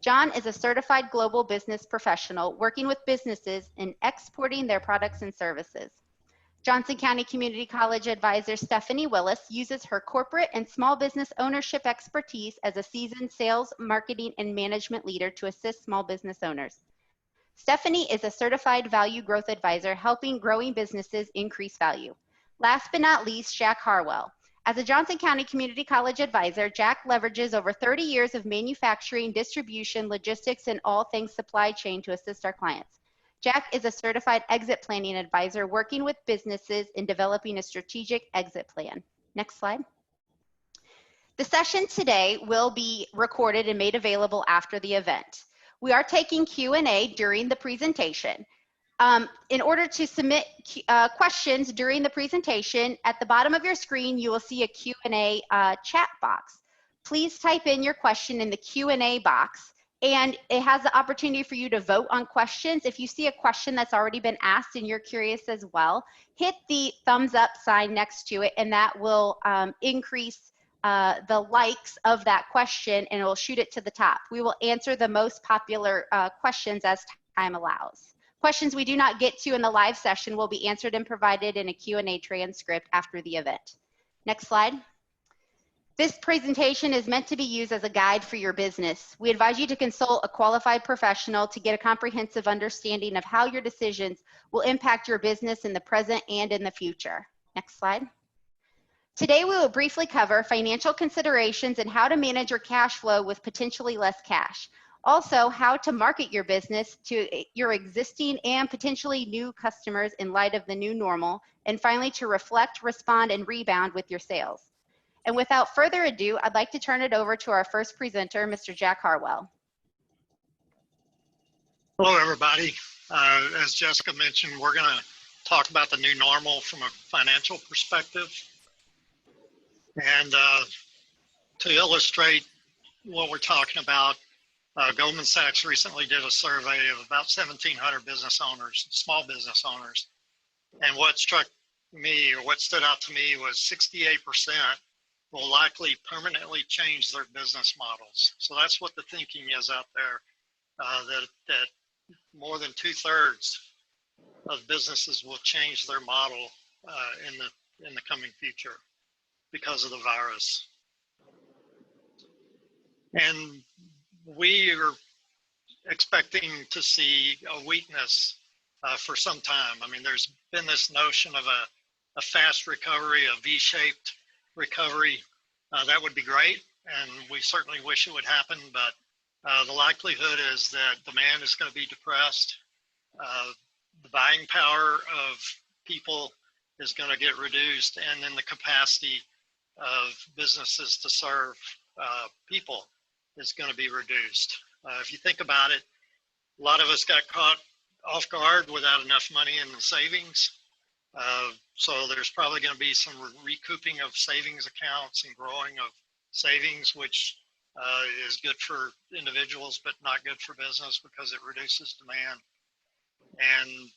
John is a certified global business professional working with businesses in exporting their products and services. Johnson County Community College advisor Stephanie Willis uses her corporate and small business ownership expertise as a seasoned sales, marketing, and management leader to assist small business owners. Stephanie is a certified value growth advisor helping growing businesses increase value. Last but not least, Jack Harwell. As a Johnson County Community College advisor, Jack leverages over 30 years of manufacturing, distribution, logistics, and all things supply chain to assist our clients. Jack is a certified exit planning advisor working with businesses in developing a strategic exit plan. Next slide. The session today will be recorded and made available after the event. We are taking Q&A during the presentation. In order to submit questions during the presentation, at the bottom of your screen, you will see a Q&A chat box. Please type in your question in the Q&A box, and it has the opportunity for you to vote on questions. If you see a question that's already been asked and you're curious as well, hit the thumbs up sign next to it, and that will increase the likes of that question, and it will shoot it to the top. We will answer the most popular questions as time allows. Questions we do not get to in the live session will be answered and provided in a Q&A transcript after the event. Next slide. This presentation is meant to be used as a guide for your business. We advise you to consult a qualified professional to get a comprehensive understanding of how your decisions will impact your business in the present and in the future. Next slide. Today, we will briefly cover financial considerations and how to manage your cash flow with potentially less cash. Also, how to market your business to your existing and potentially new customers in light of the new normal. And finally, to reflect, respond, and rebound with your sales. And without further ado, I'd like to turn it over to our first presenter, Mr. Jack Harwell. Hello, everybody. As Jessica mentioned, we're going to talk about the new normal from a financial perspective. And to illustrate what we're talking about, Goldman Sachs recently did a survey of about 1,700 business owners, small business owners. And what struck me, or what stood out to me, was 68% will likely permanently change their business models. So that's what the thinking is out there, that more than 2/3 of businesses will change their model in the coming future because of the virus. And we are expecting to see a weakness for some time. I mean, there's been this notion of a fast recovery, a V-shaped recovery. That would be great, and we certainly wish it would happen, but the likelihood is that demand is going to be depressed. The buying power of people is going to get reduced, and then the capacity of businesses to serve people is going to be reduced. If you think about it, a lot of us got caught off guard without enough money in the savings. So there's probably going to be some recouping of savings accounts and growing of savings, which is good for individuals, but not good for business because it reduces demand. And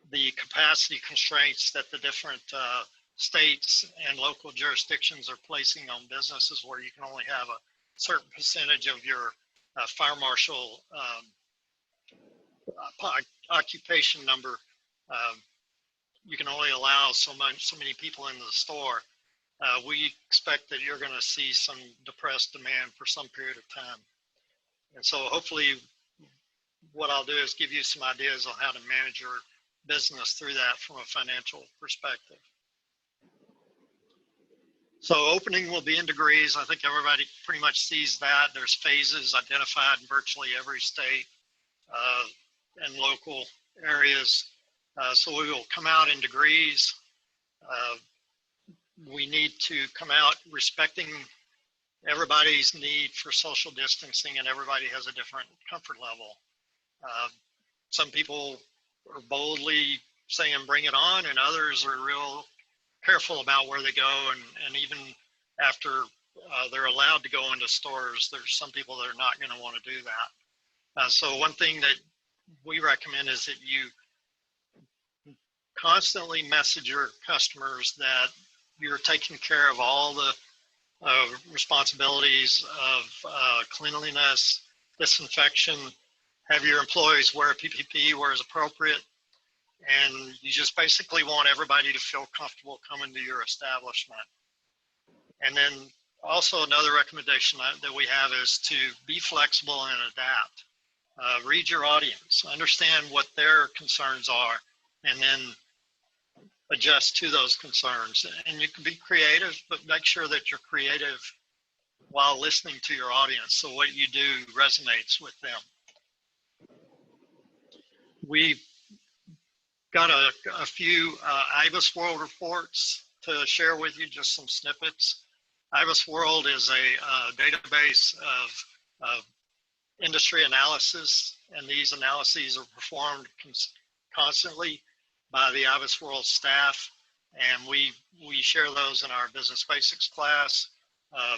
the capacity constraints that the different states and local jurisdictions are placing on businesses, where you can only have a certain percentage of your fire marshal occupation number. You can only allow so many people into the store. We expect that you're going to see some depressed demand for some period of time. And so hopefully what I'll do is give you some ideas on how to manage your business through that from a financial perspective. So opening will be in degrees. I think everybody pretty much sees that. There's phases identified in virtually every state and local areas. So we will come out in degrees. We need to come out respecting everybody's need for social distancing, and everybody has a different comfort level. Some people are boldly saying bring it on, and others are real careful about where they go, and even after they're allowed to go into stores, there's some people that are not going to want to do that. So one thing that we recommend is that you constantly message your customers that you're taking care of all the responsibilities of cleanliness, disinfection, have your employees wear PPE where is appropriate, and you just basically want everybody to feel comfortable coming to your establishment. And then also another recommendation that we have is to be flexible and adapt. Read your audience, understand what their concerns are, and then adjust to those concerns. And you can be creative, but make sure that you're creative while listening to your audience, so what you do resonates with them. We got a few IBIS World reports to share with you, just some snippets. IBIS World is a database of industry analysis, and these analyses are performed constantly by the IBIS World staff, and we share those in our business basics class. A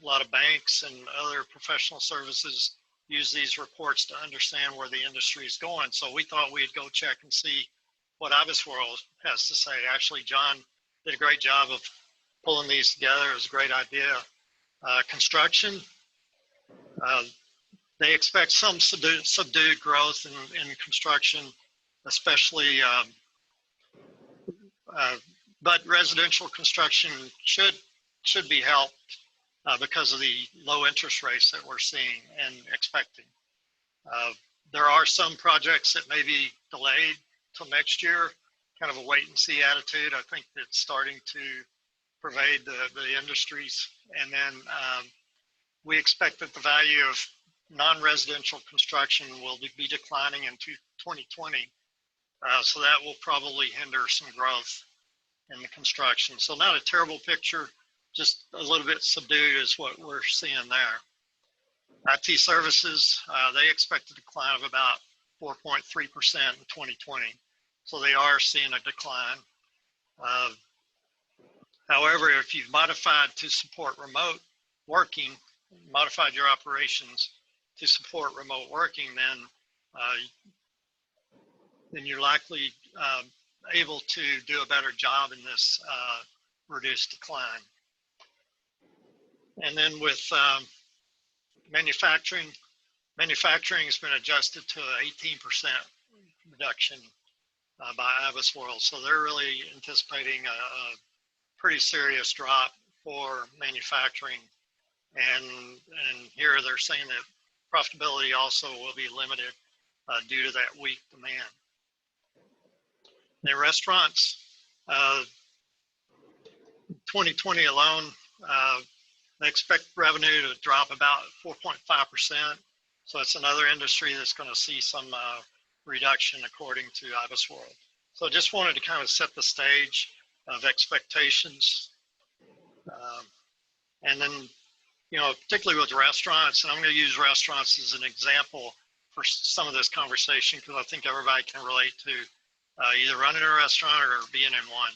lot of banks and other professional services use these reports to understand where the industry is going. So we thought we'd go check and see what IBIS World has to say. Actually, John did a great job of pulling these together. It was a great idea. Construction, they expect some subdued growth in construction, especially, but residential construction should be helped because of the low interest rates that we're seeing and expecting. There are some projects that may be delayed till next year, kind of a wait and see attitude. I think that's starting to pervade the industries. And then we expect that the value of non-residential construction will be declining in 2020. So that will probably hinder some growth in the construction. So not a terrible picture, just a little bit subdued is what we're seeing there. IT services, they expect a decline of about 4.3% in 2020. So they are seeing a decline. However, if you've modified to support remote working, modified your operations to support remote working, then you're likely able to do a better job in this reduced decline. And then with manufacturing has been adjusted to an 18% reduction by IBIS World. So they're really anticipating a pretty serious drop for manufacturing. And here they're saying that profitability also will be limited due to that weak demand. In restaurants, 2020 alone, they expect revenue to drop about 4.5%. So it's another industry that's going to see some reduction according to IBIS World. So just wanted to kind of set the stage of expectations. And then, you know, particularly with restaurants, and I'm going to use restaurants as an example for some of this conversation because I think everybody can relate to either running a restaurant or being in one.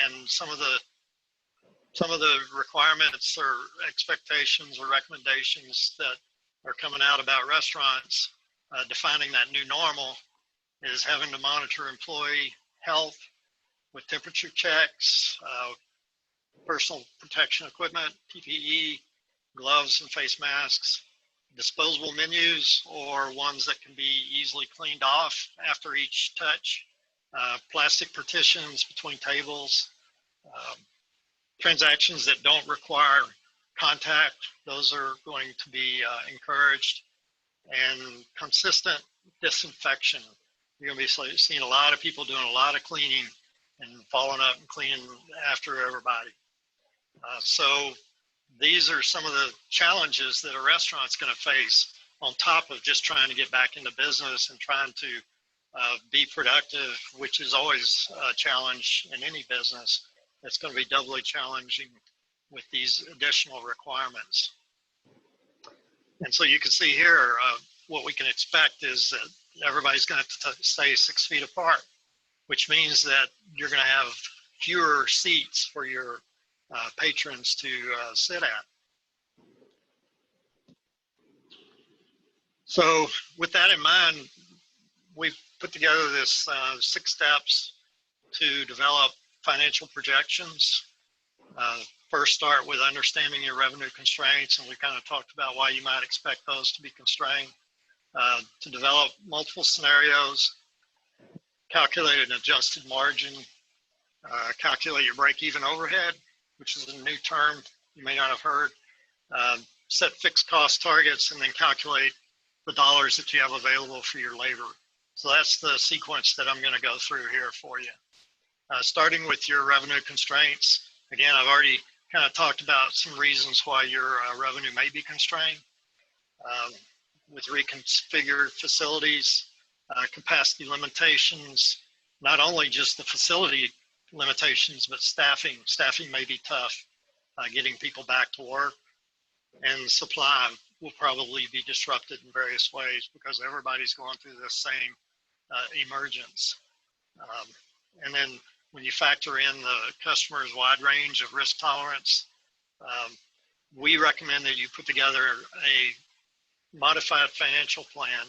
And some of the requirements or expectations or recommendations that are coming out about restaurants defining that new normal is having to monitor employee health with temperature checks, personal protection equipment, PPE, gloves and face masks, disposable menus or ones that can be easily cleaned off after each touch, plastic partitions between tables, transactions that don't require contact, those are going to be encouraged, and consistent disinfection. You're going to be seeing a lot of people doing a lot of cleaning and following up and cleaning after everybody. So these are some of the challenges that a restaurant's going to face on top of just trying to get back into business and trying to be productive, which is always a challenge in any business. It's going to be doubly challenging with these additional requirements. And so you can see here, what we can expect is that everybody's going to have to stay 6 feet apart, which means that you're going to have fewer seats for your patrons to sit at. So with that in mind, we've put together this 6 steps to develop financial projections. first start with understanding your revenue constraints, and we kind of talked about why you might expect those to be constrained. To develop multiple scenarios, calculate an adjusted margin, calculate your break-even overhead, which is a new term you may not have heard, set fixed cost targets, and then calculate the dollars that you have available for your labor. So that's the sequence that I'm going to go through here for you. Starting with your revenue constraints. Again, I've already kind of talked about some reasons why your revenue may be constrained. With reconfigured facilities, capacity limitations, not only just the facility limitations, but staffing. Staffing may be tough, getting people back to work, and supply will probably be disrupted in various ways because everybody's going through the same emergence. And then when you factor in the customer's wide range of risk tolerance, we recommend that you put together a modified financial plan.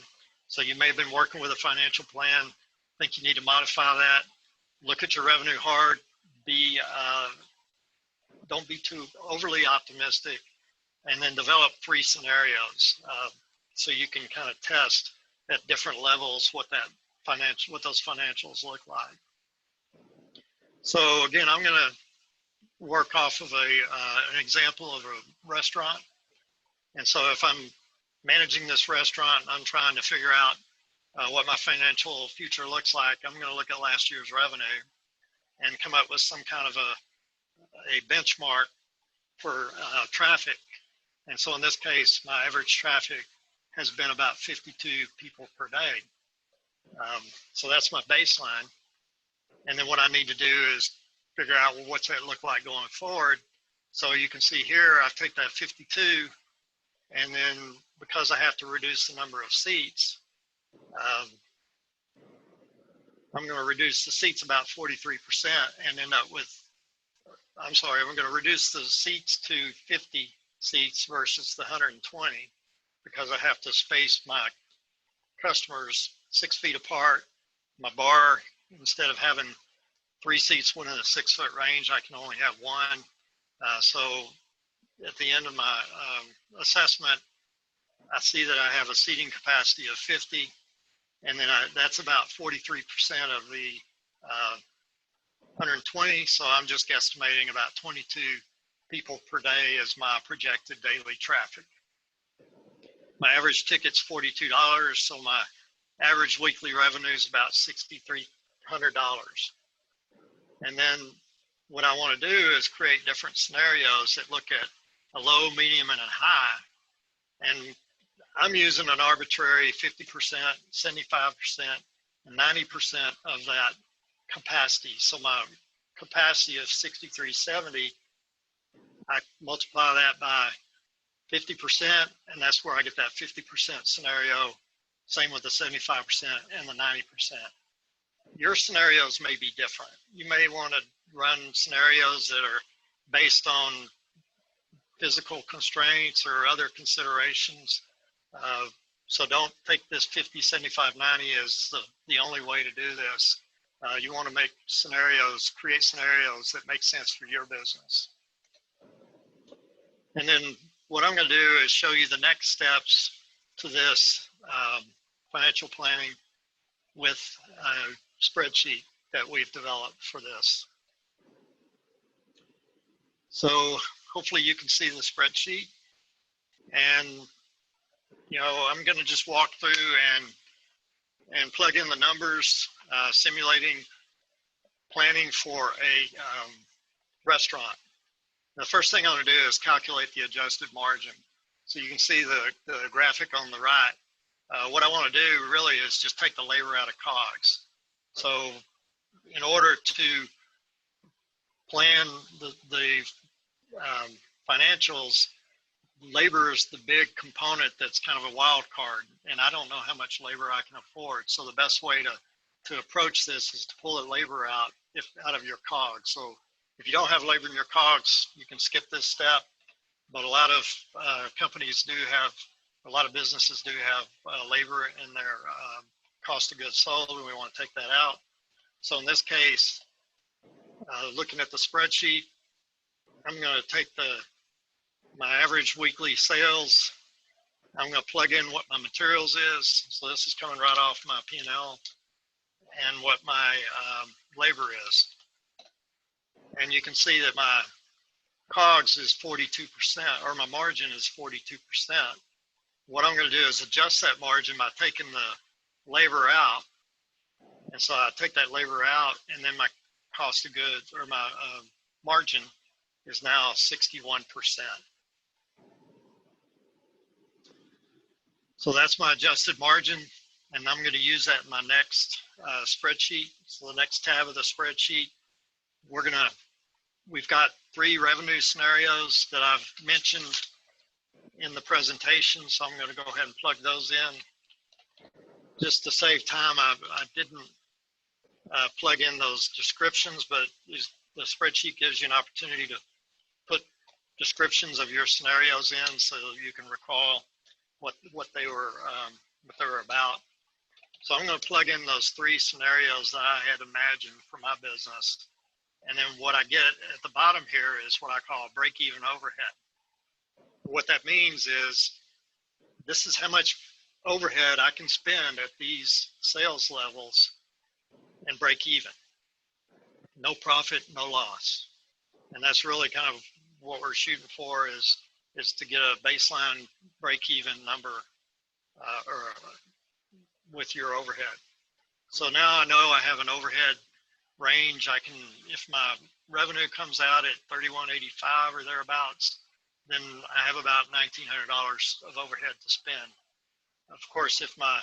So you may have been working with a financial plan, think you need to modify that, look at your revenue hard, don't be too overly optimistic, and then develop 3 scenarios so you can kind of test at different levels what those financials look like. So again, I'm going to work off of an example of a restaurant. And so if I'm managing this restaurant, I'm trying to figure out what my financial future looks like. I'm going to look at last year's revenue and come up with some kind of a benchmark for traffic. And so in this case, my average traffic has been about 52 people per day. So that's my baseline. And then what I need to do is figure out, well, what's that look like going forward? So you can see here, I take that 52, and then because I have to reduce the number of seats, I'm going to reduce the seats about 43% and end up with, I'm going to reduce the seats to 50 seats versus the 120 because I have to space my customers 6 feet apart. My bar, instead of having 3 seats within a 6 foot range, I can only have 1. So at the end of my assessment, I see that I have a seating capacity of 50, and then that's about 43% of the 120. So I'm just guesstimating about 22 people per day as my projected daily traffic. My average ticket's $42, so my average weekly revenue is about $6,300. And then what I want to do is create different scenarios that look at a low, medium, and a high. And I'm using an arbitrary 50%, 75%, and 90% of that capacity. So my capacity of 6,370, I multiply that by 50%, and that's where I get that 50% scenario. Same with the 75% and the 90%. Your scenarios may be different. You may want to run scenarios that are based on physical constraints or other considerations. So don't take this 50, 75, 90 as the only way to do this. You want to make scenarios, create scenarios that make sense for your business. And then what I'm going to do is show you the next steps to this financial planning with a spreadsheet that we've developed for this. So hopefully you can see the spreadsheet, and I'm going to just walk through and plug in the numbers, simulating planning for a restaurant. The first thing I'm going to do is calculate the adjusted margin. So you can see the graphic on the right. What I want to do really is just take the labor out of COGS. So in order to plan the financials, labor is the big component that's kind of a wild card, and I don't know how much labor I can afford. So the best way to approach this is to pull the labor out of your COGS. So if you don't have labor in your COGS, you can skip this step, but a lot of companies do have, a lot of businesses do have labor in their cost of goods sold, and we want to take that out. So in this case, looking at the spreadsheet, I'm going to take my average weekly sales. I'm going to plug in what my materials is. So this is coming right off my P&L, and what my labor is. And you can see that my COGS is 42%, or my margin is 42%. What I'm going to do is adjust that margin by taking the labor out. And so I take that labor out, and then my cost of goods, or my margin, is now 61%. So that's my adjusted margin, and I'm going to use that in my next spreadsheet. So the next tab of the spreadsheet, we've got 3 revenue scenarios that I've mentioned in the presentation, so I'm going to go ahead and plug those in. Just to save time, I didn't plug in those descriptions, but the spreadsheet gives you an opportunity to put descriptions of your scenarios in so you can recall what they were about. So I'm going to plug in those 3 scenarios that I had imagined for my business. And then what I get at the bottom here is what I call a break-even overhead. What that means is this is how much overhead I can spend at these sales levels and break even. No profit, no loss. And that's really kind of what we're shooting for, is to get a baseline break-even number with your overhead. So now I know I have an overhead range. I can, if my revenue comes out at $31.85 or thereabouts, then I have about $1,900 of overhead to spend. Of course, if my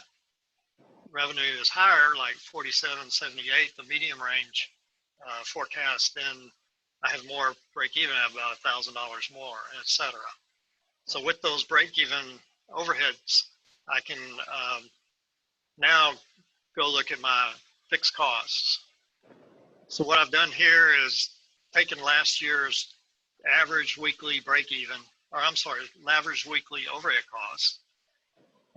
revenue is higher, like $47.78, the medium range forecast, then I have more break even, I have about $1,000 more, etc. So with those break even overheads, I can now go look at my fixed costs. So what I've done here is taken last year's average weekly break even, or I'm sorry, average weekly overhead costs,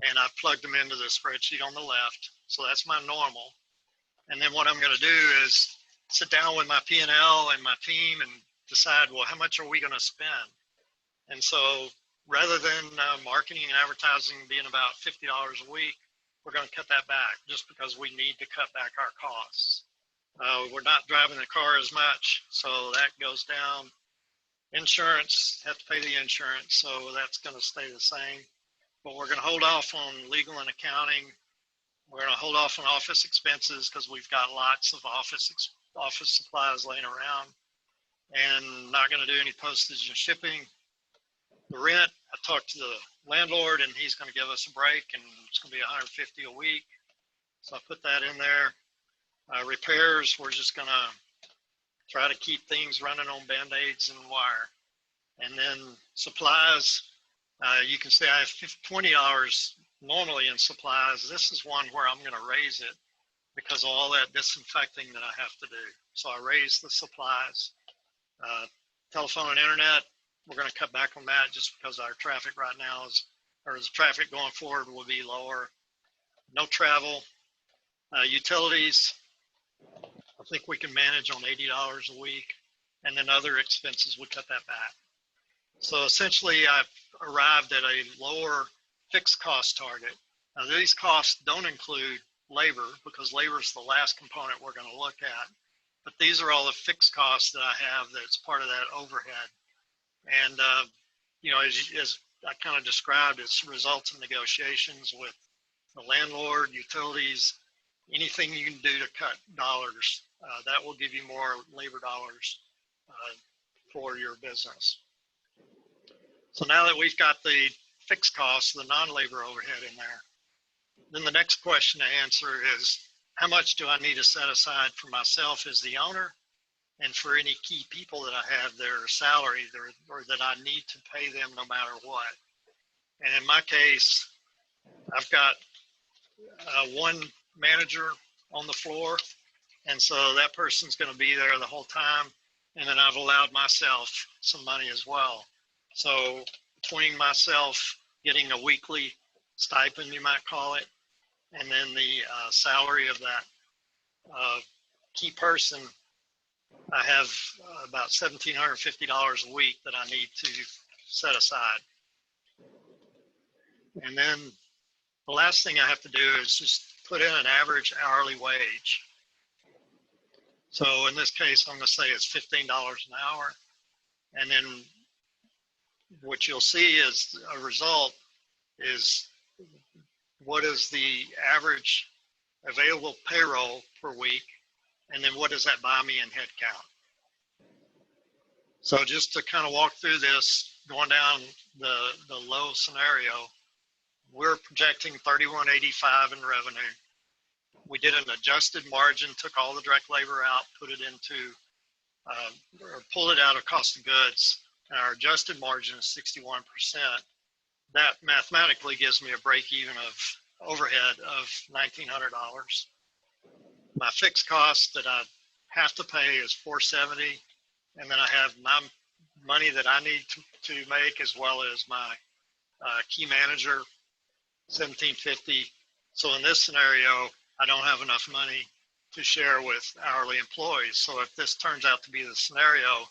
and I've plugged them into the spreadsheet on the left. So that's my normal. And then what I'm going to do is sit down with my P&L and my team and decide, well, how much are we going to spend? And so rather than marketing and advertising being about $50 a week, we're going to cut that back just because we need to cut back our costs. We're not driving the car as much, so that goes down. Insurance, have to pay the insurance, so that's going to stay the same. But we're going to hold off on legal and accounting. We're going to hold off on office expenses because we've got lots of office supplies laying around, and not going to do any postage and shipping. The rent, I talked to the landlord, and he's going to give us a break, and it's going to be $150 a week. So I put that in there. Repairs, we're just going to try to keep things running on Band-Aids and wire. And then supplies, you can see I have $20 normally in supplies. This is one where I'm going to raise it because of all that disinfecting that I have to do. So I raised the supplies. Telephone and internet, we're going to cut back on that just because our traffic right now is, or the traffic going forward will be lower. No travel. Utilities, I think we can manage on $80 a week, and then other expenses, we cut that back. So essentially, I've arrived at a lower fixed cost target. Now, these costs don't include labor because labor is the last component we're going to look at. But these are all the fixed costs that I have that's part of that overhead. And, you know, as I kind of described, it's results in negotiations with the landlord, utilities, anything you can do to cut dollars. That will give you more labor dollars for your business. So now that we've got the fixed costs, the non-labor overhead in there, then the next question to answer is, how much do I need to set aside for myself as the owner and for any key people that I have their salary or that I need to pay them no matter what? And in my case, I've got one manager on the floor, and so that person's going to be there the whole time. And then I've allowed myself some money as well. So between myself getting a weekly stipend, you might call it, and then the salary of that key person, I have about $1,750 a week that I need to set aside. And then the last thing I have to do is just put in an average hourly wage. So in this case, I'm going to say it's $15 an hour. And then what you'll see is a result is what is the average available payroll per week, and then what does that buy me in headcount? So just to kind of walk through this, going down the low scenario, we're projecting 3185 in revenue. We did an adjusted margin, took all the direct labor out, put it into, or pulled it out of cost of goods, and our adjusted margin is 61%. That mathematically gives me a break even of overhead of $1,900. My fixed cost that I have to pay is $470, and then I have my money that I need to make, as well as my key manager, $1,750. So in this scenario, I don't have enough money to share with hourly employees. So if this turns out to be the scenario,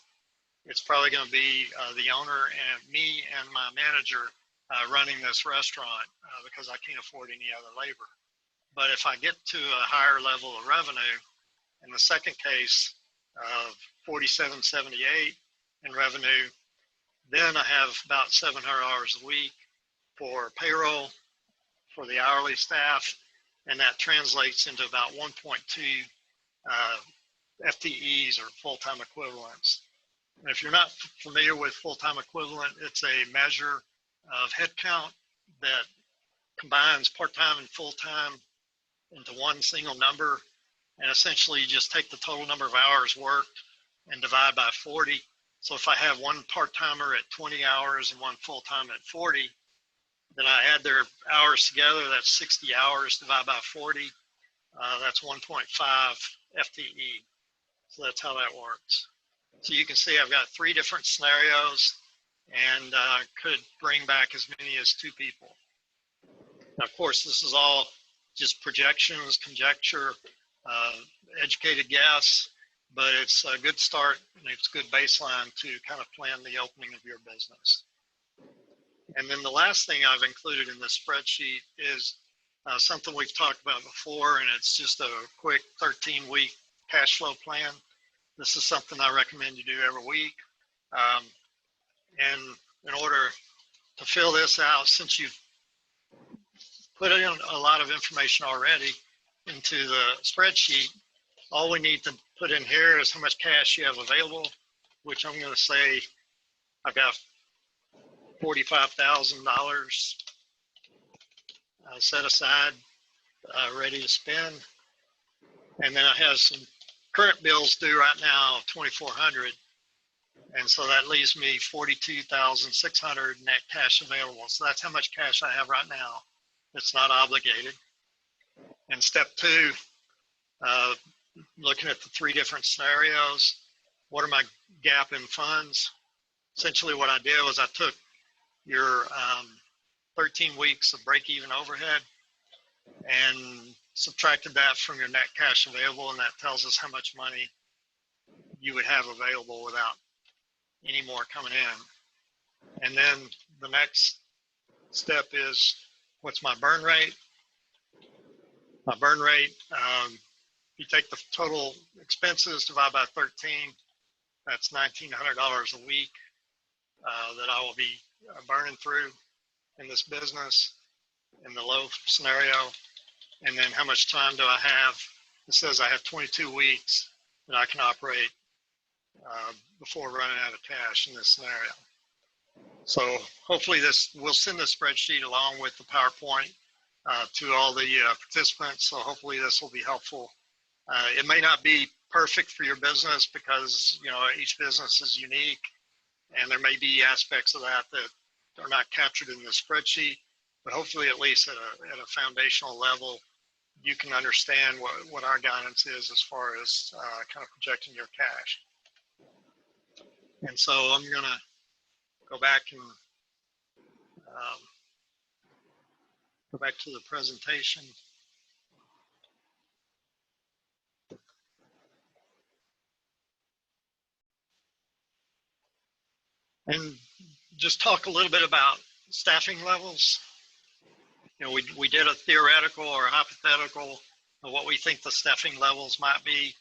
it's probably going to be the owner and me and my manager running this restaurant because I can't afford any other labor. But if I get to a higher level of revenue, in the second case of 4778 in revenue, then I have about 700 hours a week for payroll for the hourly staff, and that translates into about 1.2 FTEs or full-time equivalents. And if you're not familiar with full-time equivalent, it's a measure of headcount that combines part-time and full-time into one single number. And essentially you just take the total number of hours worked and divide by 40. So if I have one part-timer at 20 hours and one full-time at 40, then I add their hours together, that's 60 hours divided by 40. That's 1.5 FTE. So that's how that works. So you can see I've got 3 different scenarios, and could bring back as many as 2 people. Now, of course, this is all just projections, conjecture, educated guess, but it's a good start and it's a good baseline to kind of plan the opening of your business. And then the last thing I've included in this spreadsheet is something we've talked about before, and it's just a quick 13-week cash flow plan. This is something I recommend you do every week. And in order to fill this out, since you've put in a lot of information already into the spreadsheet, all we need to put in here is how much cash you have available, which I'm going to say I've got $45,000 set aside, ready to spend. And then I have some current bills due right now of $2,400. And so that leaves me $42,600 net cash available. So that's how much cash I have right now. It's not obligated. And step 2, looking at the 3 different scenarios, what are my gap in funds? Essentially what I did was I took your 13 weeks of break-even overhead and subtracted that from your net cash available, and that tells us how much money you would have available without any more coming in. And then the next step is, what's my burn rate? My burn rate, you take the total expenses, divide by 13, that's $1,900 a week that I will be burning through in this business in the low scenario. And then how much time do I have? It says I have 22 weeks that I can operate before running out of cash in this scenario. So hopefully we'll send this spreadsheet along with the PowerPoint to all the participants. So hopefully this will be helpful. It may not be perfect for your business because, you know, each business is unique, and there may be aspects of that that are not captured in the spreadsheet, but hopefully at least at a foundational level, you can understand what our guidance is as far as kind of projecting your cash. And so I'm going to go back and go back to the presentation. And just talk a little bit about staffing levels. You know, we did a theoretical or a hypothetical of what we think the staffing levels might be.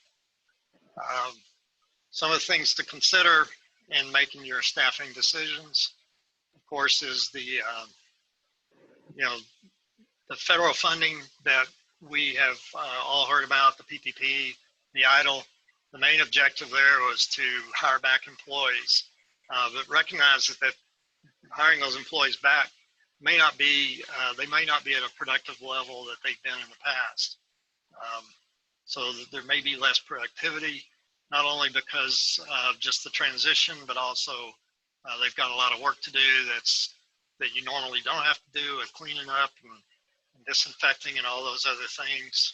Some of the things to consider in making your staffing decisions, of course, is the you know, the federal funding that we have all heard about, the PPP, the EIDL. The main objective there was to hire back employees, but recognize that hiring those employees back may not be, they may not be at a productive level that they've been in the past. So there may be less productivity, not only because of just the transition, but also they've got a lot of work to do that you normally don't have to do, with cleaning up and disinfecting and all those other things.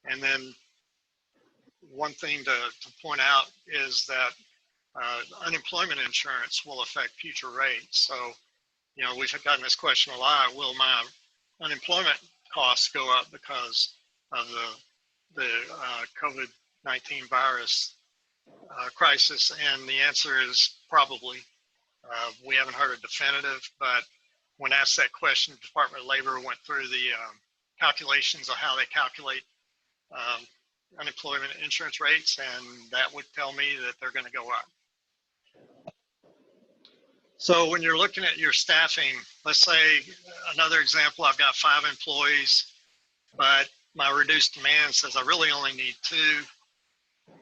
And then one thing to point out is that unemployment insurance will affect future rates. So, you know, we've gotten this question a lot: will my unemployment costs go up because of the COVID-19 virus crisis? And the answer is probably. We haven't heard a definitive, but when asked that question, the Department of Labor went through the calculations of how they calculate unemployment insurance rates, and that would tell me that they're going to go up. So when you're looking at your staffing, let's say another example, I've got 5 employees, but my reduced demand says I really only need 2.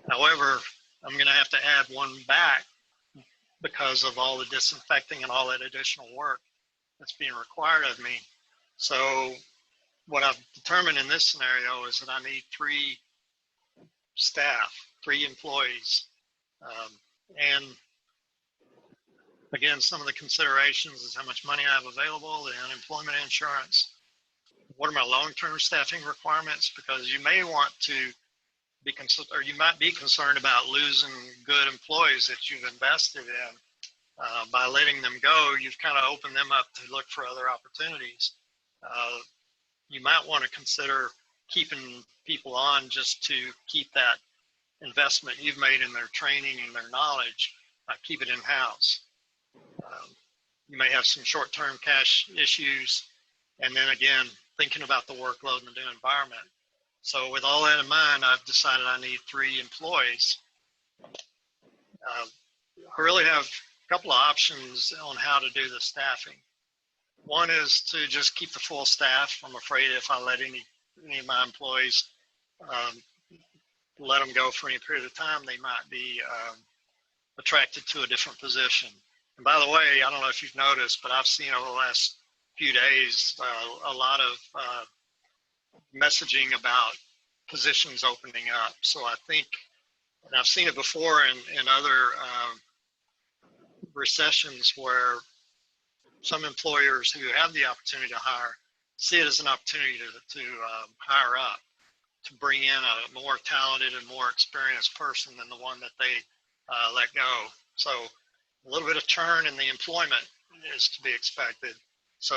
However, I'm going to have to add 1 back because of all the disinfecting and all that additional work that's being required of me. So what I've determined in this scenario is that I need 3 staff, 3 employees. And again, some of the considerations is how much money I have available, the unemployment insurance. What are my long-term staffing requirements? Because you may want to be concerned, or you might be concerned about losing good employees that you've invested in. By letting them go, you've kind of opened them up to look for other opportunities. You might want to consider keeping people on just to keep that investment you've made in their training and their knowledge, keep it in-house. You may have some short-term cash issues, and then again, thinking about the workload in the new environment. So with all that in mind, I've decided I need 3 employees. I really have a couple of options on how to do the staffing. One is to just keep the full staff. I'm afraid if I let any of my employees let them go for any period of time, they might be attracted to a different position. And by the way, I don't know if you've noticed, but I've seen over the last few days a lot of messaging about positions opening up. So I think, and I've seen it before in other recessions, where some employers who have the opportunity to hire see it as an opportunity to hire up, to bring in a more talented and more experienced person than the one that they let go. So a little bit of churn in the employment is to be expected. So,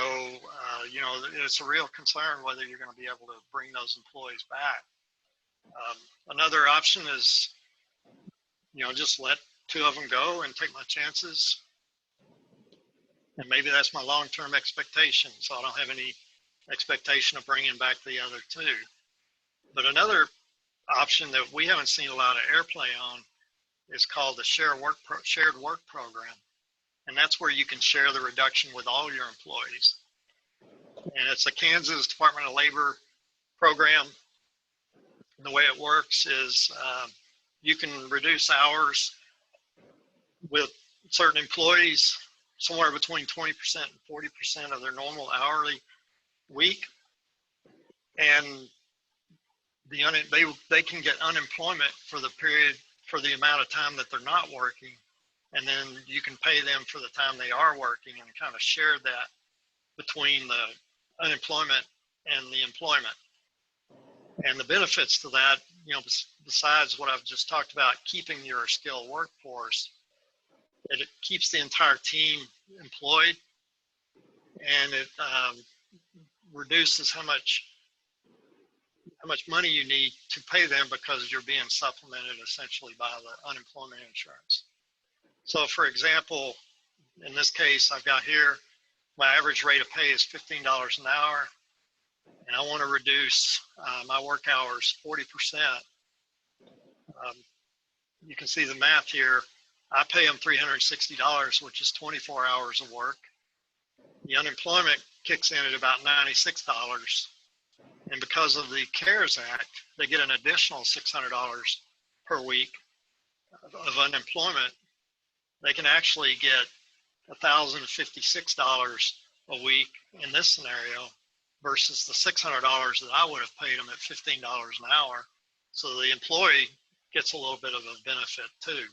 you know, it's a real concern whether you're going to be able to bring those employees back. Another option is, you know, just let 2 of them go and take my chances. And maybe that's my long-term expectation. So I don't have any expectation of bringing back the other 2. But another option that we haven't seen a lot of airplay on is called the shared work program. And that's where you can share the reduction with all your employees. And it's a Kansas Department of Labor program. And the way it works is you can reduce hours with certain employees somewhere between 20% and 40% of their normal hourly week. And they can get unemployment for the amount of time that they're not working. And then you can pay them for the time they are working, and kind of share that between the unemployment and the employment. And the benefits to that, you know, besides what I've just talked about, keeping your skilled workforce, it keeps the entire team employed, and it reduces how much money you need to pay them, because you're being supplemented essentially by the unemployment insurance. So for example, in this case, I've got here, my average rate of pay is $15 an hour, and I want to reduce my work hours 40%. You can see the math here. I pay them $360, which is 24 hours of work. The unemployment kicks in at about $96. And because of the CARES Act, they get an additional $600 per week of unemployment. They can actually get $1,056 a week in this scenario versus the $600 that I would have paid them at $15 an hour. So the employee gets a little bit of a benefit too.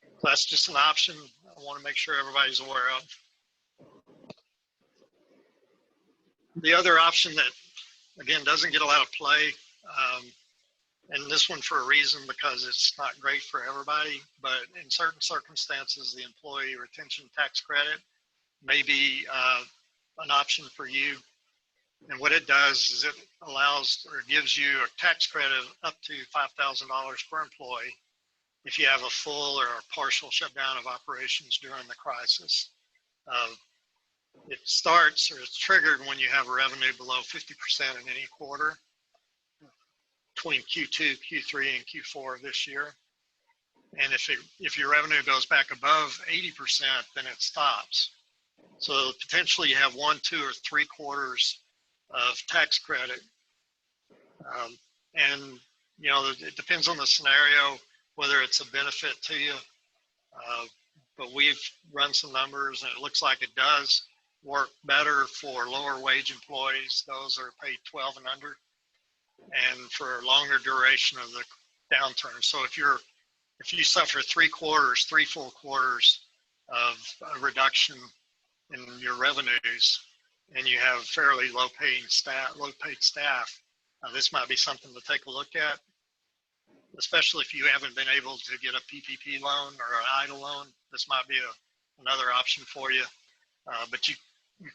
So that's just an option I want to make sure everybody's aware of. The other option that, again, doesn't get a lot of play, and this one for a reason, because it's not great for everybody, but in certain circumstances, the employee retention tax credit may be an option for you. And what it does is it allows or gives you a tax credit of up to $5,000 per employee if you have a full or a partial shutdown of operations during the crisis. It starts or it's triggered when you have a revenue below 50% in any quarter between Q2, Q3, and Q4 of this year. And if your revenue goes back above 80%, then it stops. So potentially you have 1, 2, or 3 quarters of tax credit. And you know, it depends on the scenario, whether it's a benefit to you. But we've run some numbers and it looks like it does work better for lower wage employees, those are paid 12 and under, and for a longer duration of the downturn. So if you suffer 3 full quarters of a reduction in your revenues, and you have fairly low paid staff, this might be something to take a look at, especially if you haven't been able to get a PPP loan or an EIDL loan. This might be another option for you, but you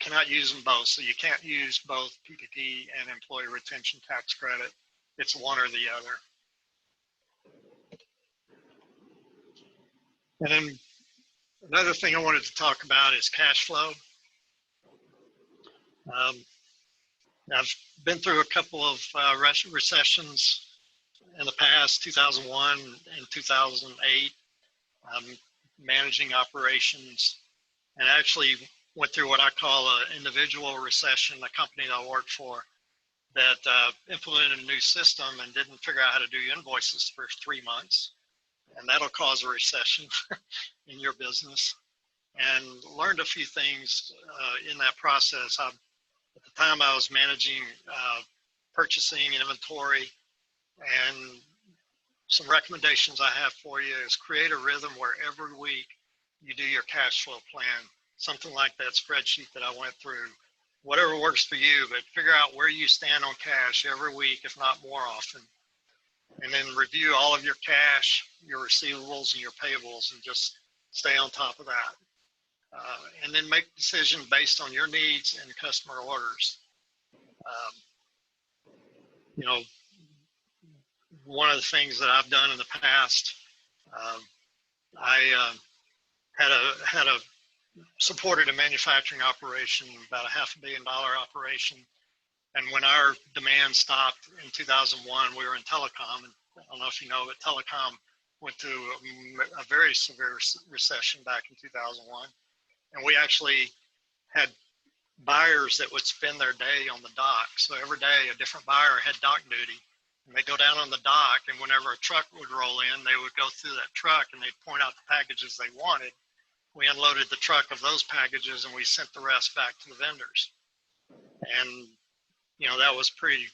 cannot use them both. So you can't use both PPP and employee retention tax credit. It's one or the other. And then another thing I wanted to talk about is cash flow. I've been through a couple of recessions in the past, 2001 and 2008, managing operations, and actually went through what I call an individual recession, a company that I worked for that implemented a new system and didn't figure out how to do invoices for 3 months. And that'll cause a recession in your business. And learned a few things in that process. At the time I was managing purchasing and inventory, and some recommendations I have for you is create a rhythm where every week you do your cash flow plan, something like that spreadsheet that I went through, whatever works for you, but figure out where you stand on cash every week, if not more often. And then review all of your cash, your receivables, and your payables, and just stay on top of that. And then make decisions based on your needs and customer orders. You know, one of the things that I've done in the past, I supported a manufacturing operation, about a $500 million operation. And when our demand stopped in 2001, we were in telecom. And I don't know if you know, but telecom went through a very severe recession back in 2001. And we actually had buyers that would spend their day on the dock. So every day a different buyer had dock duty. And they go down on the dock, and whenever a truck would roll in, they would go through that truck and they'd point out the packages they wanted. We unloaded the truck of those packages and we sent the rest back to the vendors. And you know, that was pretty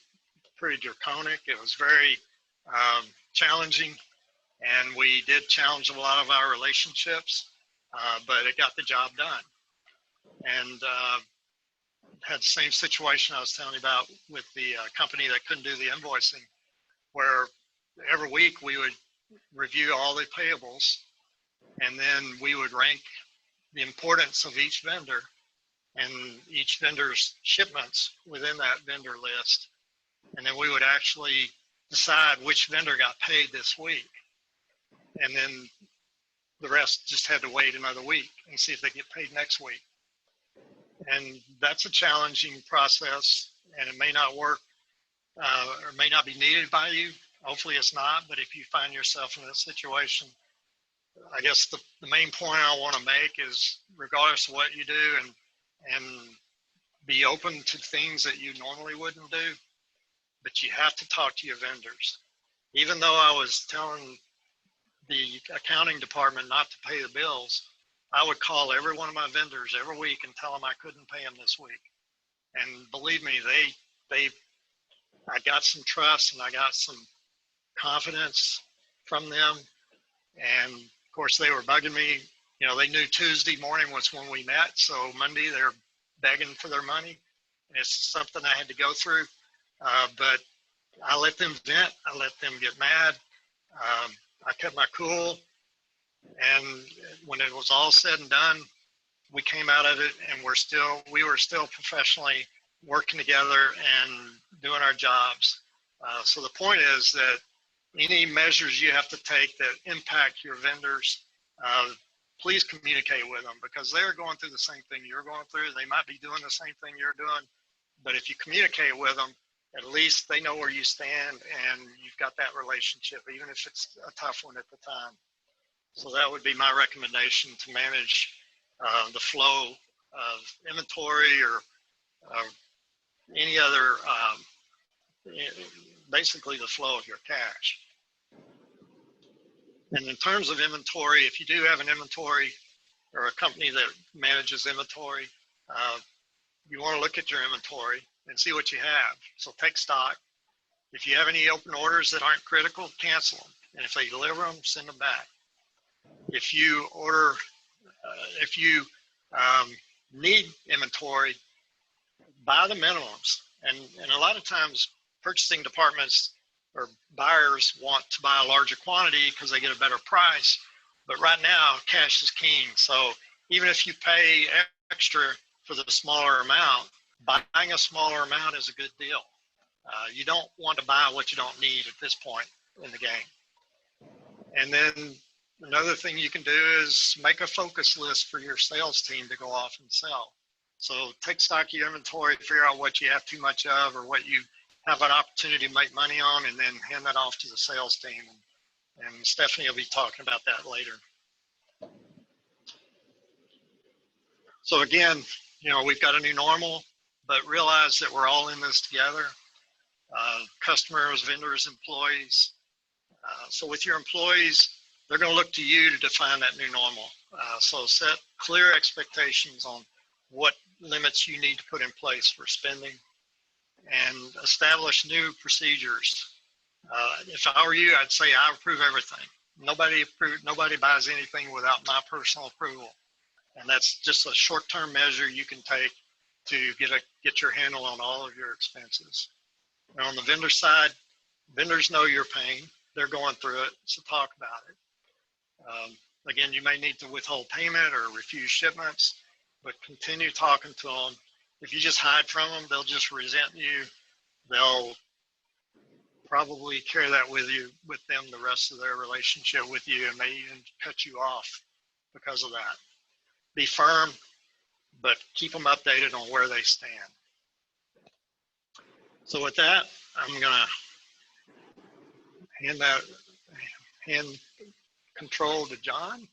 draconic. It was very challenging, and we did challenge a lot of our relationships, but it got the job done. And had the same situation I was telling you about with the company that couldn't do the invoicing, where every week we would review all the payables, and then we would rank the importance of each vendor and each vendor's shipments within that vendor list. And then we would actually decide which vendor got paid this week. And then the rest just had to wait another week and see if they get paid next week. And that's a challenging process, and it may not work or may not be needed by you. Hopefully it's not, but if you find yourself in that situation, I guess the main point I want to make is, regardless of what you do, and be open to things that you normally wouldn't do, but you have to talk to your vendors. Even though I was telling the accounting department not to pay the bills, I would call every one of my vendors every week and tell them I couldn't pay them this week. And believe me, I got some trust and I got some confidence from them. And of course they were bugging me. You know, they knew Tuesday morning was when we met. So Monday they're begging for their money. And it's something I had to go through. But I let them vent. I let them get mad. I kept my cool. And when it was all said and done, we came out of it, and we were still professionally working together and doing our jobs. So the point is that any measures you have to take that impact your vendors, please communicate with them, because they're going through the same thing you're going through. They might be doing the same thing you're doing, but if you communicate with them, at least they know where you stand and you've got that relationship, even if it's a tough one at the time. So that would be my recommendation to manage the flow of inventory or any other, basically the flow of your cash. And in terms of inventory, if you do have an inventory or a company that manages inventory, you want to look at your inventory and see what you have. So take stock. If you have any open orders that aren't critical, cancel them. And if they deliver them, send them back. If you order, if you need inventory, buy the minimums. And a lot of times purchasing departments or buyers want to buy a larger quantity because they get a better price. But right now, cash is king. So even if you pay extra for the smaller amount, buying a smaller amount is a good deal. You don't want to buy what you don't need at this point in the game. And then another thing you can do is make a focus list for your sales team to go off and sell. So take stock of your inventory, figure out what you have too much of or what you have an opportunity to make money on, and then hand that off to the sales team. And Stephanie will be talking about that later. So again, you know, we've got a new normal, but realize that we're all in this together. Customers, vendors, employees. So with your employees, they're going to look to you to define that new normal. So set clear expectations on what limits you need to put in place for spending, and establish new procedures. If I were you, I'd say I approve everything. Nobody buys anything without my personal approval. And that's just a short-term measure you can take to get your handle on all of your expenses. And on the vendor side, vendors know your pain. They're going through it, so talk about it. Again, you may need to withhold payment or refuse shipments, but continue talking to them. If you just hide from them, they'll just resent you. They'll probably carry that with them the rest of their relationship with you, and may even cut you off because of that. Be firm, but keep them updated on where they stand. So with that, I'm gonna hand control to John.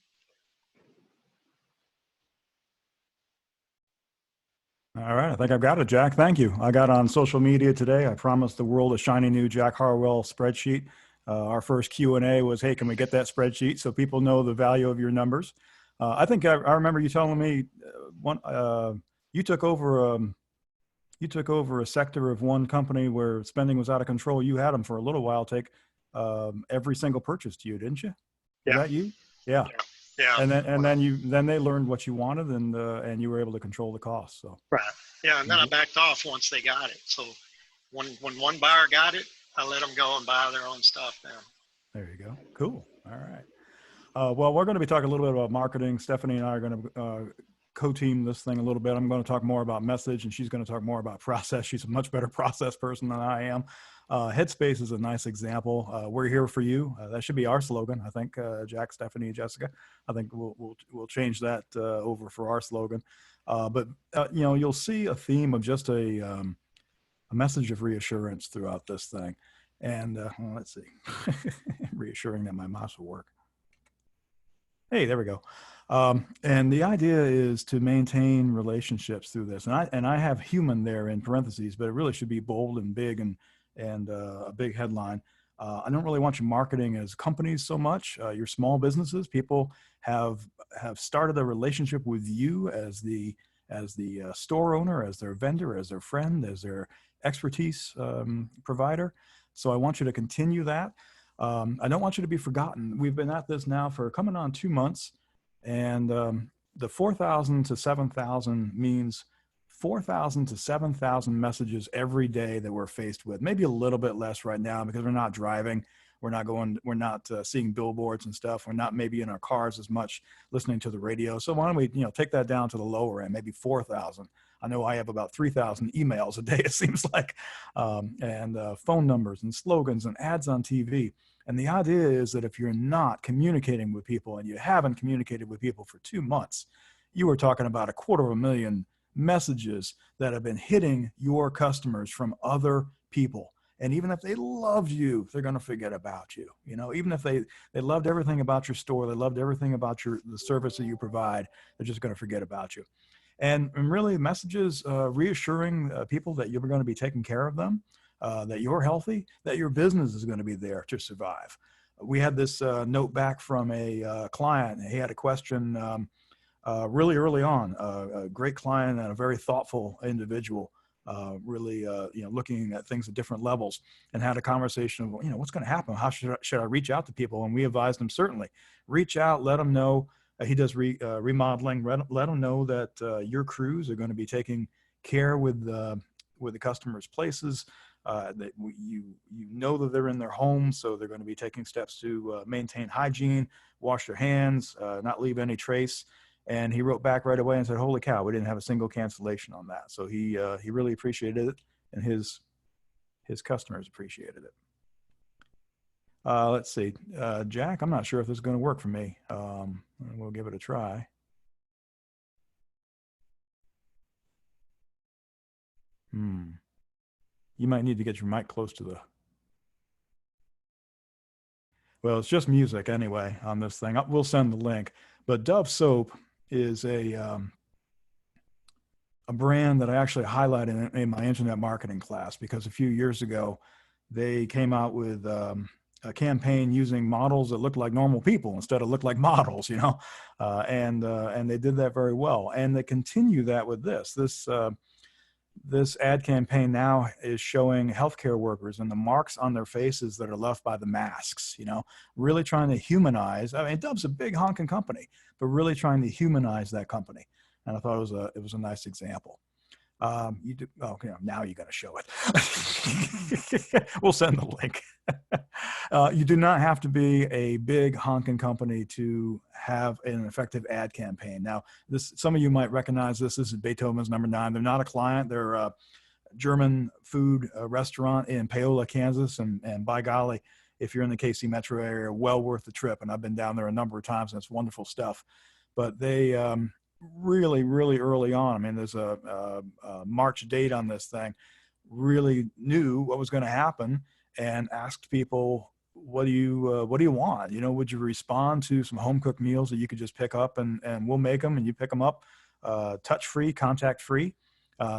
All right, I think I've got it, Jack. Thank you. I got on social media today. I promised the world a shiny new Jack Harwell spreadsheet. Our first Q&A was, hey, can we get that spreadsheet so people know the value of your numbers? I think I remember you telling me you took over a sector of one company where spending was out of control. You had them for a little while take every single purchase to you, didn't you? Yeah. Is that you? Yeah. Yeah. And then they learned what you wanted, and you were able to control the cost. So right. Yeah, and then I backed off once they got it. So when one buyer got it, I let them go and buy their own stuff then. There you go. Cool. All right. Well, we're going to be talking a little bit about marketing. Stephanie and I are going to co-team this thing a little bit. I'm going to talk more about message, and she's going to talk more about process. She's a much better process person than I am. Headspace is a nice example. We're here for you. That should be our slogan. I think, Jack, Stephanie, Jessica, I think we'll change that over for our slogan. But you'll see a theme of just a message of reassurance throughout this thing. And well, let's see, reassuring that my mouse will work. Hey, there we go. And the idea is to maintain relationships through this. And I have human there in parentheses, but it really should be bold and big and a big headline. I don't really want you marketing as companies so much. Your small businesses, people have started a relationship with you as the store owner, as their vendor, as their friend, as their expertise provider. So I want you to continue that. I don't want you to be forgotten. We've been at this now for coming on 2 months, and the 4,000 to 7,000 means 4,000 to 7,000 messages every day that we're faced with. Maybe a little bit less right now because we're not driving. We're not seeing billboards and stuff. We're not maybe in our cars as much listening to the radio. So why don't we, take that down to the lower end, maybe 4,000. I know I have about 3,000 emails a day, it seems like, and phone numbers and slogans and ads on TV. And the idea is that if you're not communicating with people and you haven't communicated with people for 2 months, you are talking about 250,000 messages that have been hitting your customers from other people. And even if they loved you, they're going to forget about you. Even if they loved everything about your store, they loved everything about the service that you provide, they're just going to forget about you. And really messages reassuring people that you're going to be taking care of them, that you're healthy, that your business is going to be there to survive. We had this note back from a client. He had a question really early on, a great client and a very thoughtful individual, really looking at things at different levels, and had a conversation of, what's going to happen? How should I reach out to people? And we advised him, certainly reach out, let them know. He does remodeling. Let them know that your crews are going to be taking care with the customers' places. That you know that they're in their home, so they're going to be taking steps to maintain hygiene, wash their hands, not leave any trace. And he wrote back right away and said, "Holy cow, we didn't have a single cancellation on that." So he really appreciated it, and his customers appreciated it. Let's see, Jack, I'm not sure if this is going to work for me. We'll give it a try. You might need to get your mic close to the... Well, it's just music anyway on this thing. We'll send the link. But Dove Soap is a brand that I actually highlighted in my internet marketing class, because a few years ago, they came out with a campaign using models that look like normal people instead of look like models, and they did that very well. And they continue that with this ad campaign now is showing healthcare workers and the marks on their faces that are left by the masks, really trying to humanize. I mean, Dove's a big honking company, but really trying to humanize that company. And I thought it was a nice example. Now you got to show it. We'll send the link. You do not have to be a big honking company to have an effective ad campaign. Now, some of you might recognize this. This is Beethoven's Number 9. They're not a client. They're a German food restaurant in Paola, Kansas. And by golly, if you're in the KC metro area, well worth the trip. And I've been down there a number of times, and it's wonderful stuff. But they really, really early on, I mean, there's a March date on this thing, really knew what was going to happen and asked people, what do you want? Would you respond to some home cooked meals that you could just pick up and we'll make them and you pick them up, touch free, contact free.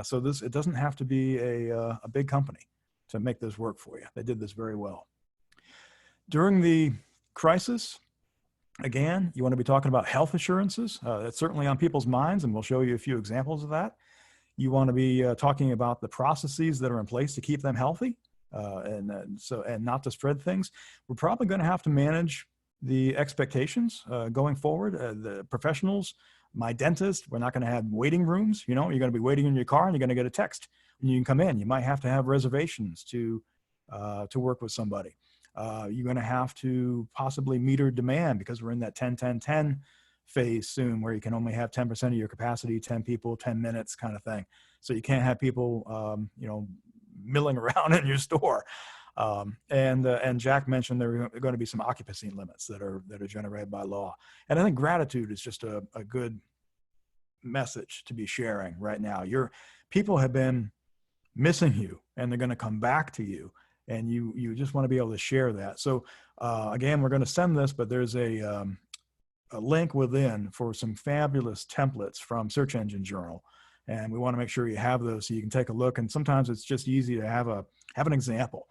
So it doesn't have to be a big company to make this work for you. They did this very well. During the crisis, again, you want to be talking about health assurances. That's certainly on people's minds, and we'll show you a few examples of that. You want to be talking about the processes that are in place to keep them healthy, and not to spread things. We're probably going to have to manage the expectations going forward. The professionals, my dentist, we're not going to have waiting rooms. You're going to be waiting in your car, and you're going to get a text when you can come in. You might have to have reservations to work with somebody. You're going to have to possibly meter demand because we're in that 10-10-10 phase soon where you can only have 10% of your capacity, 10 people, 10 minutes kind of thing. So you can't have people, milling around in your store. And Jack mentioned there are going to be some occupancy limits that are generated by law. And I think gratitude is just a good message to be sharing right now. People have been missing you, and they're going to come back to you, and you just want to be able to share that. So again, we're going to send this, but there's a link within for some fabulous templates from Search Engine Journal. And we want to make sure you have those so you can take a look. And sometimes it's just easy to have an example.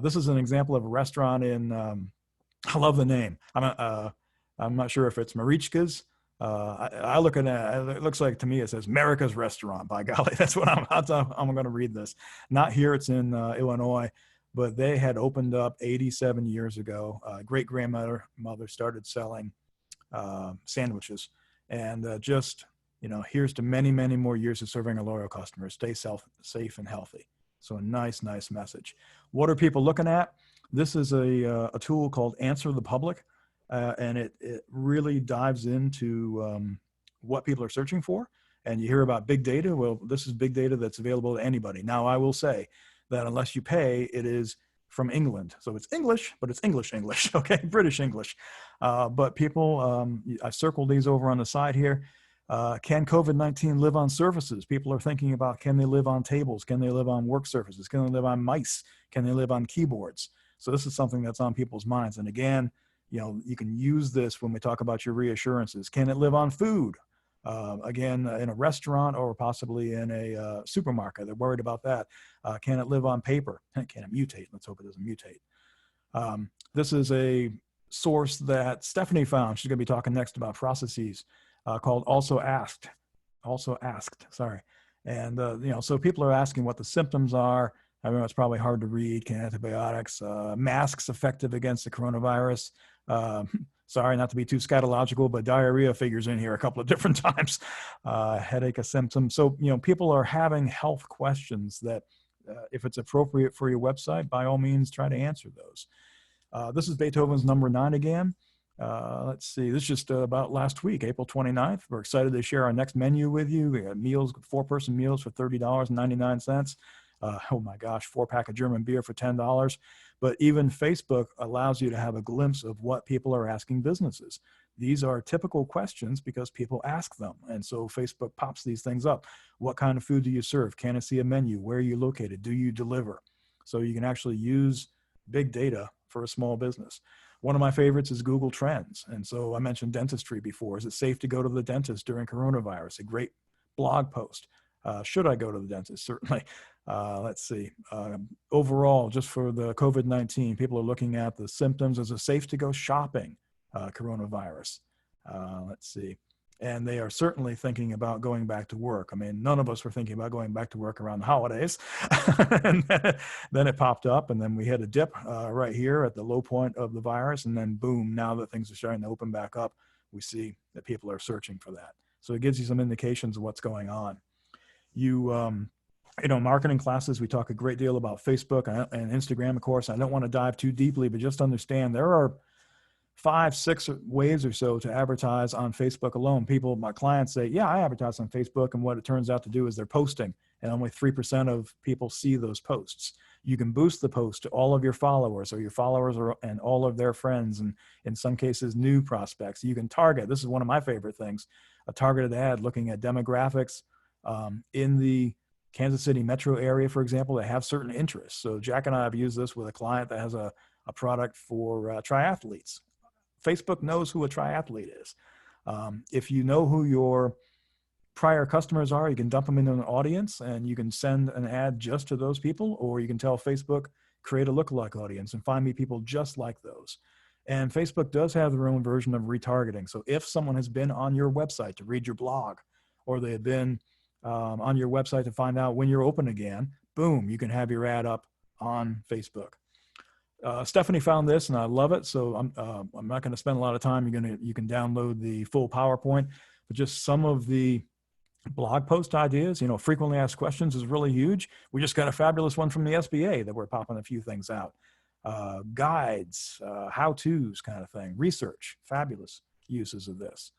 This is an example of a restaurant in, I love the name. I'm not sure if it's Marichka's. I look at it, it looks like to me it says America's Restaurant, by golly. That's what I'm going to read this. Not here, it's in Illinois, but they had opened up 87 years ago. Great-grandmother started selling sandwiches, and here's to many, many more years of serving our loyal customers. Stay safe and healthy. So a nice message. What are people looking at? This is a tool called Answer the Public, and it really dives into what people are searching for. And you hear about big data. Well, this is big data that's available to anybody. Now, I will say that unless you pay, it is from England. So it's English, but it's English, okay? British English. But people, I've circled these over on the side here. Can COVID-19 live on surfaces? People are thinking about, can they live on tables? Can they live on work surfaces? Can they live on mice? Can they live on keyboards? So this is something that's on people's minds. And again, you can use this when we talk about your reassurances. Can it live on food? Again, in a restaurant or possibly in a supermarket, they're worried about that. Can it live on paper? Can it mutate? Let's hope it doesn't mutate. This is a source that Stephanie found. She's going to be talking next about processes. Called Also Asked, sorry. And, so people are asking what the symptoms are. I know it's probably hard to read. Can antibiotics, masks effective against the coronavirus? Sorry, not to be too scatological, but diarrhea figures in here a couple of different times. Headache, a symptom. So, people are having health questions that if it's appropriate for your website, by all means, try to answer those. This is Beethoven's Number 9 again. Let's see, this is just about last week, April 29th. We're excited to share our next menu with you. We got meals, 4-person meals for $30.99. Oh my gosh, 4-pack of German beer for $10. But even Facebook allows you to have a glimpse of what people are asking businesses. These are typical questions because people ask them. And so Facebook pops these things up. What kind of food do you serve? Can I see a menu? Where are you located? Do you deliver? So you can actually use big data for a small business. One of my favorites is Google Trends. And so I mentioned dentistry before. Is it safe to go to the dentist during coronavirus? A great blog post. Should I go to the dentist? Certainly. Let's see. Overall, just for the COVID-19, people are looking at the symptoms. Is it safe to go shopping? Coronavirus. Let's see. And they are certainly thinking about going back to work. I mean, none of us were thinking about going back to work around the holidays. And then it popped up, and then we had a dip right here at the low point of the virus. And then boom, now that things are starting to open back up, we see that people are searching for that. So it gives you some indications of what's going on. Marketing classes, we talk a great deal about Facebook and Instagram, of course. I don't want to dive too deeply, but just understand there are 5-6 ways or so to advertise on Facebook alone. My clients say, yeah, I advertise on Facebook. And what it turns out to do is they're posting, and only 3% of people see those posts. You can boost the post to all of your followers, or your followers and all of their friends, and in some cases, new prospects. You can target, this is one of my favorite things, a targeted ad looking at demographics in the Kansas City metro area, for example, that have certain interests. So Jack and I have used this with a client that has a product for triathletes. Facebook knows who a triathlete is. If you know who your prior customers are, you can dump them into an audience and you can send an ad just to those people, or you can tell Facebook, create a lookalike audience and find me people just like those. And Facebook does have their own version of retargeting. So if someone has been on your website to read your blog, or they have been on your website to find out when you're open again, boom, you can have your ad up on Facebook. Stephanie found this and I love it. So I'm not going to spend a lot of time. You can download the full PowerPoint, but just some of the blog post ideas, frequently asked questions is really huge. We just got a fabulous one from the SBA that we're popping a few things out. Guides, how-tos kind of thing, research, fabulous uses of this.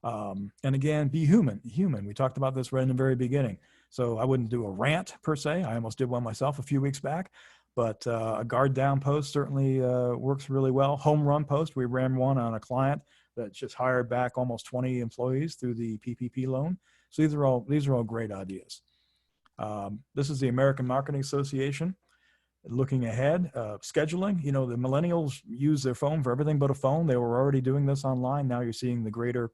And again, be human. We talked about this right in the very beginning. So I wouldn't do a rant per se. I almost did one myself a few weeks back, but a guard down post certainly works really well. Home run post, we ran one on a client that just hired back almost 20 employees through the PPP loan. So these are all great ideas. This is the American Marketing Association. Looking ahead, scheduling, you know, the millennials use their phone for everything but a phone. They were already doing this online. Now you're seeing the greater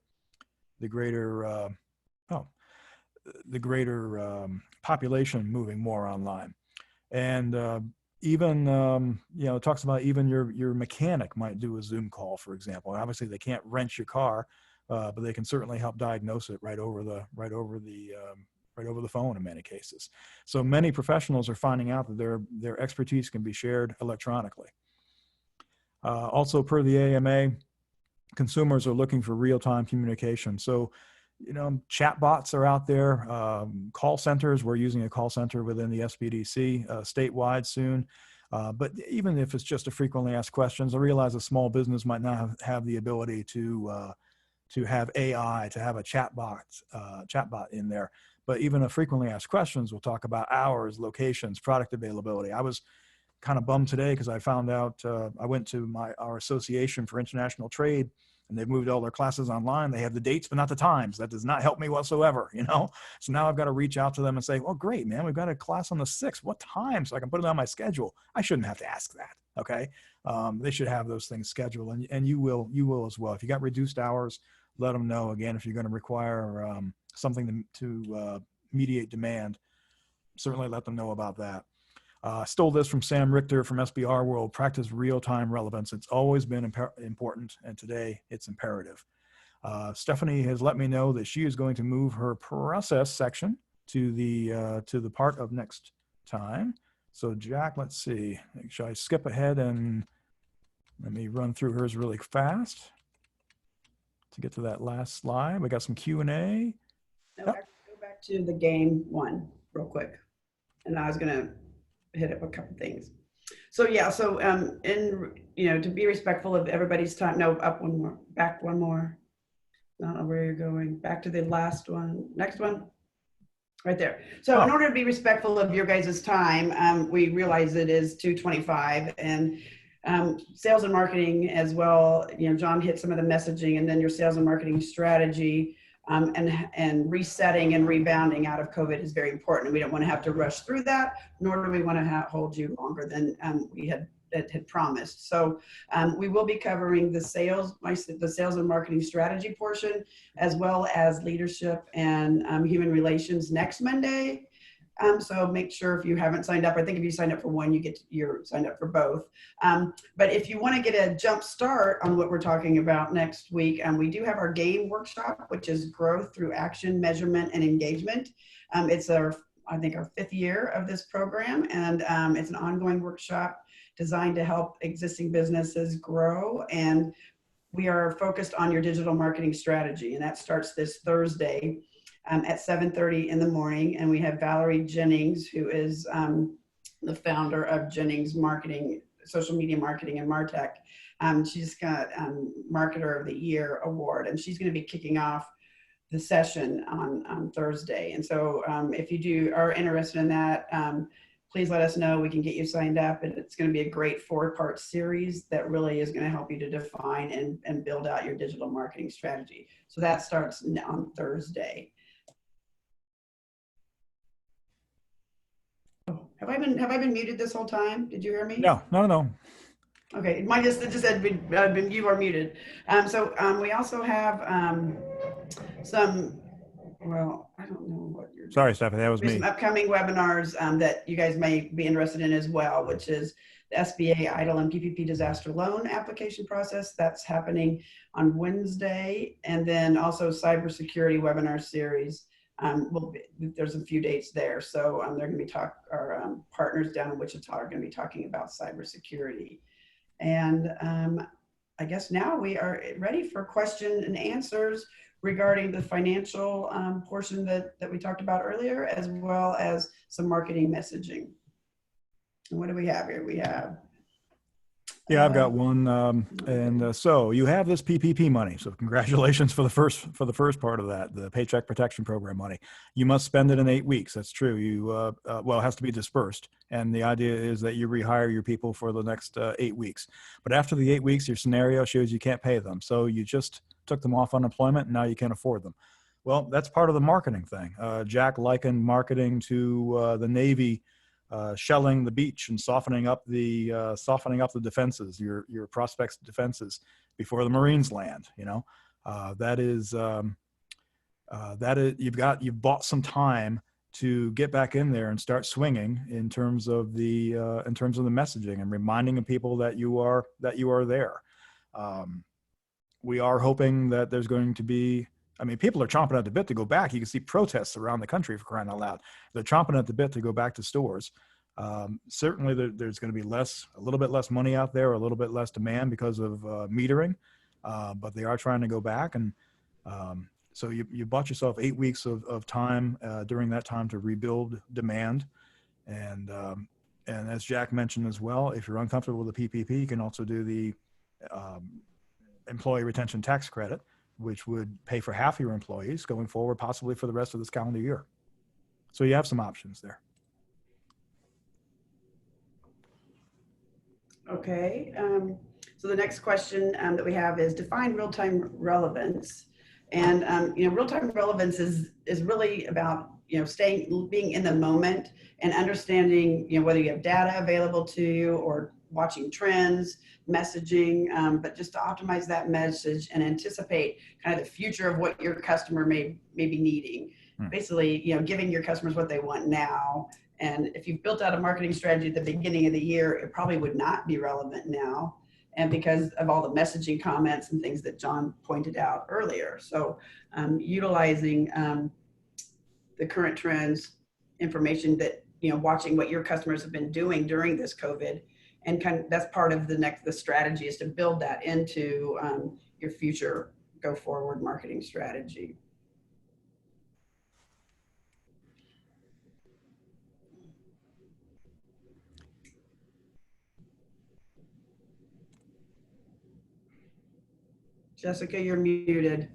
population moving more online. And even, you know, it talks about even your mechanic might do a Zoom call, for example. And obviously they can't wrench your car, but they can certainly help diagnose it right over the phone in many cases. So many professionals are finding out that their expertise can be shared electronically. Also, per the AMA, consumers are looking for real-time communication. So, you know, chat bots are out there, call centers. We're using a call center within the SBDC statewide soon. But even if it's just a frequently asked questions, I realize a small business might not have the ability to have AI, to have a chatbot in there. But even a frequently asked questions will talk about hours, locations, product availability. I was kind of bummed today because I found out, I went to our Association for International Trade, and they've moved all their classes online. They have the dates, but not the times. That does not help me whatsoever, you know? So now I've got to reach out to them and say, well, great, man, we've got a class on the 6th. What time? So I can put it on my schedule. I shouldn't have to ask that, okay? They should have those things scheduled, and you will as well. If you got reduced hours, let them know. Again, if you're going to require something to mediate demand, certainly let them know about that. Stole this from Sam Richter from SBR World. Practice real-time relevance. It's always been important, and today it's imperative. Stephanie has let me know that she is going to move her process section to the part of next time. So Jack, let's see. Should I skip ahead and let me run through hers really fast to get to that last slide? We got some Q&A. No, go back to the game one real quick. And I was going to hit up a couple things. So yeah, so to be respectful of everybody's time. No, up one more, back one more. I don't know where you're going. Back to the last one. Next one. Right there. So in order to be respectful of your guys' time, we realize it is 2:25, and sales and marketing as well. You know, John hit some of the messaging, and then your sales and marketing strategy. And resetting and rebounding out of COVID is very important. We don't want to have to rush through that, nor do we want to hold you longer than we had promised. So we will be covering the sales and marketing strategy portion, as well as leadership and human relations next Monday. So make sure if you haven't signed up, I think if you signed up for one, you're signed up for both. But if you want to get a jump start on what we're talking about next week, we do have our GAME workshop, which is growth through action, measurement, and engagement. It's I think our 5th year of this program, and it's an ongoing workshop designed to help existing businesses grow. And we are focused on your digital marketing strategy, and that starts this Thursday at 7:30 in the morning. And we have Valerie Jennings, who is the founder of Jennings Marketing, Social Media Marketing and MarTech. She's got Marketer of the Year award, and she's going to be kicking off the session on Thursday. And so if you are interested in that, please let us know. We can get you signed up, and it's going to be a great 4-part series that really is going to help you to define and build out your digital marketing strategy. So that starts on Thursday. Have I been muted this whole time? Did you hear me? No. Okay, mine just said you are muted. So we also have some. Well, I don't know what you're. Sorry, Stephanie, that was me. Some upcoming webinars that you guys may be interested in as well, which is the SBA EIDL and PPP disaster loan application process. That's happening on Wednesday, and then also cybersecurity webinar series. There's a few dates there, so they're going to be our partners down in Wichita are going to be talking about cybersecurity. And I guess now we are ready for question and answers regarding the financial portion that we talked about earlier, as well as some marketing messaging. And what do we have here? We have Yeah, I've got one. So you have this PPP money. So congratulations for the first part of that, the Paycheck Protection Program money. You must spend it in 8 weeks. That's true. Well, it has to be dispersed, and the idea is that you rehire your people for the next 8 weeks. But after the 8 weeks, your scenario shows you can't pay them, so you just took them off unemployment, and now you can't afford them. Well, that's part of the marketing thing. Jack likened marketing to the Navy shelling the beach and softening up the defenses, your prospects' defenses before the Marines land. You've bought some time to get back in there and start swinging in terms of the messaging and reminding people that you are there. We are hoping that there's going to be. I mean, people are chomping at the bit to go back. You can see protests around the country, for crying out loud. They're chomping at the bit to go back to stores. Certainly, there's going to be a little bit less money out there, a little bit less demand because of metering, but they are trying to go back. And so you bought yourself 8 weeks of time during that time to rebuild demand. And as Jack mentioned as well, if you're uncomfortable with the PPP, you can also do the employee retention tax credit, which would pay for half your employees going forward, possibly for the rest of this calendar year. So you have some options there. Okay. So the next question that we have is define real-time relevance. And, real-time relevance is really about, being in the moment and understanding, whether you have data available to you or watching trends, messaging, but just to optimize that message and anticipate kind of the future of what your customer may be needing. Basically, giving your customers what they want now. And if you've built out a marketing strategy at the beginning of the year, it probably would not be relevant now. And because of all the messaging comments and things that John pointed out earlier. So utilizing the current trends, information that, watching what your customers have been doing during this COVID, and that's part of the strategy is to build that into your future go forward marketing strategy. Jessica, you're muted.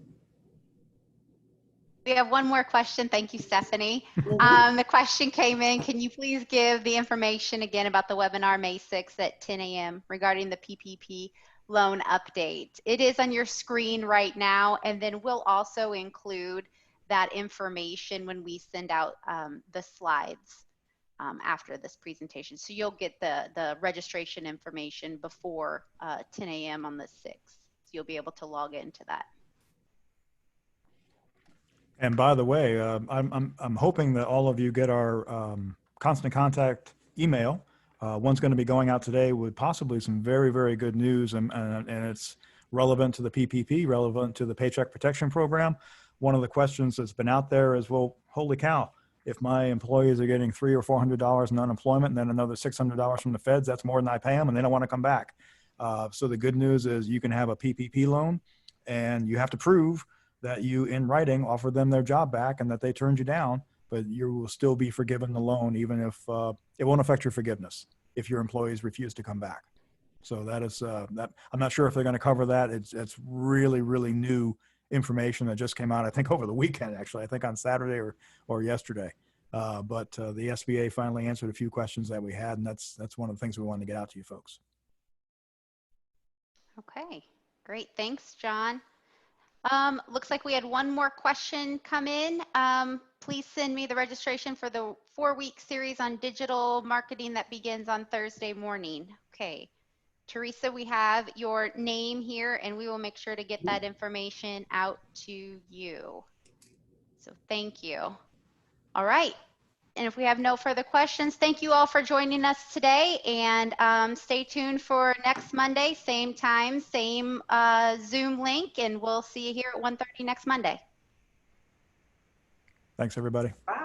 We have one more question. Thank you, Stephanie. The question came in, can you please give the information again about the webinar May 6th at 10 a.m. regarding the PPP loan update? It is on your screen right now, and then we'll also include that information when we send out the slides after this presentation. So you'll get the registration information before 10 a.m. on the 6th. So you'll be able to log into that. And by the way, I'm hoping that all of you get our constant contact email. One's going to be going out today with possibly some very, very good news, and it's relevant to the PPP, relevant to the Paycheck Protection Program. One of the questions that's been out there is, well, holy cow, if my employees are getting $300 or $400 in unemployment and then another $600 from the feds, that's more than I pay them, and they don't want to come back. So the good news is you can have a PPP loan, and you have to prove that you, in writing, offer them their job back and that they turned you down, but you will still be forgiven the loan, even if it won't affect your forgiveness if your employees refuse to come back. So that is that. I'm not sure if they're going to cover that. It's really, really new information that just came out, I think over the weekend, actually, I think on Saturday or yesterday. But the SBA finally answered a few questions that we had, and that's one of the things we wanted to get out to you folks. Okay, great. Thanks, John. Looks like we had one more question come in. Please send me the registration for the 4-week series on digital marketing that begins on Thursday morning. Okay. Teresa, we have your name here, and we will make sure to get that information out to you. So thank you. All right. And if we have no further questions, thank you all for joining us today, and stay tuned for next Monday, same time, same Zoom link, and we'll see you here at 1:30 next Monday. Thanks, everybody. Bye.